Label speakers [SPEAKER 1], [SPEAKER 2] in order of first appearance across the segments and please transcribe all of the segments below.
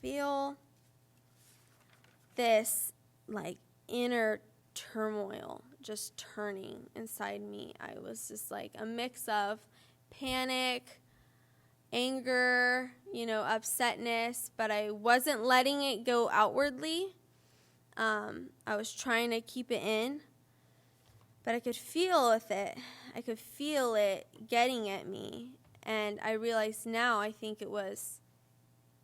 [SPEAKER 1] feel this like inner turmoil just turning inside me. I was just like a mix of panic, anger, upsetness, but I wasn't letting it go outwardly. I was trying to keep it in, but I could feel it. I could feel it getting at me, and I realize now I think it was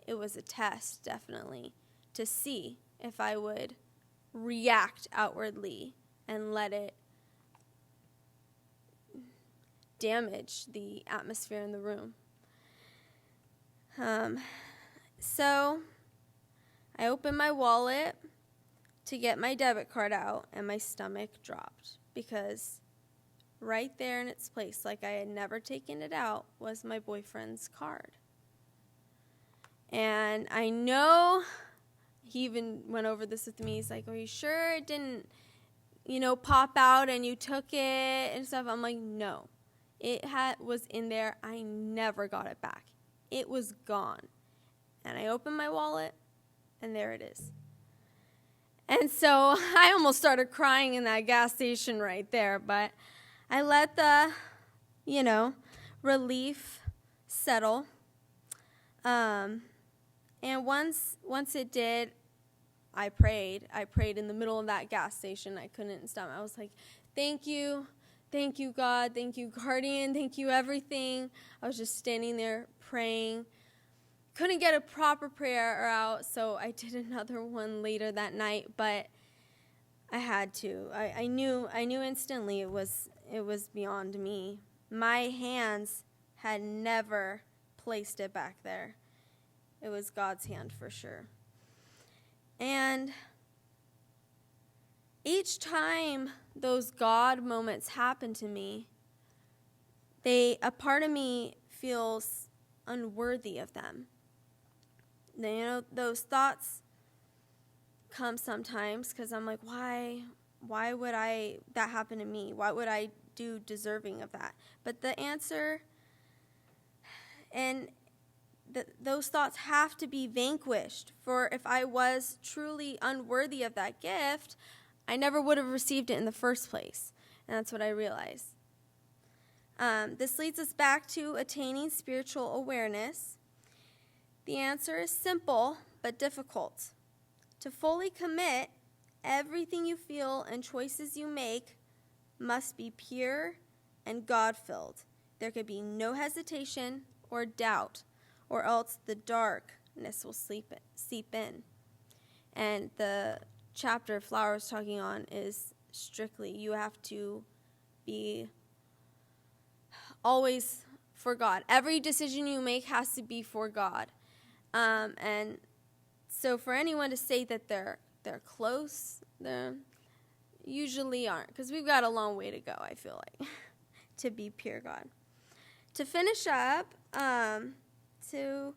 [SPEAKER 1] a test, definitely, to see if I would react outwardly and let it damage the atmosphere in the room. So I opened my wallet to get my debit card out, and my stomach dropped because right there in its place, like I had never taken it out, was my boyfriend's card. And I know he even went over this with me. He's like, "Are you sure it didn't, pop out and you took it and stuff?" I'm like, "No, it was in there. I never got it back. It was gone." And I opened my wallet, and there it is. And so I almost started crying in that gas station right there, but I let the, relief settle. And once it did, I prayed. I prayed in the middle of that gas station. I couldn't stop. I was like, "Thank you, God. Thank you, guardian. Thank you, everything." I was just standing there praying. Couldn't get a proper prayer out, so I did another one later that night, but I had to. I knew instantly it was beyond me. My hands had never placed it back there. It was God's hand for sure. And each time those God moments happen to me, a part of me feels unworthy of them. Those thoughts come sometimes because I'm like, why would that happen to me? Why would I do deserving of that? But the answer, and those thoughts have to be vanquished. For if I was truly unworthy of that gift, I never would have received it in the first place. And that's what I realized. This leads us back to attaining spiritual awareness. The answer is simple but difficult. To fully commit, everything you feel and choices you make must be pure and God-filled. There could be no hesitation or doubt, or else the darkness will seep in. And the chapter Flower is talking on is strictly, you have to be always for God. Every decision you make has to be for God. And so for anyone to say that they're close, they usually aren't, because we've got a long way to go, I feel like, to be pure God. To finish up, to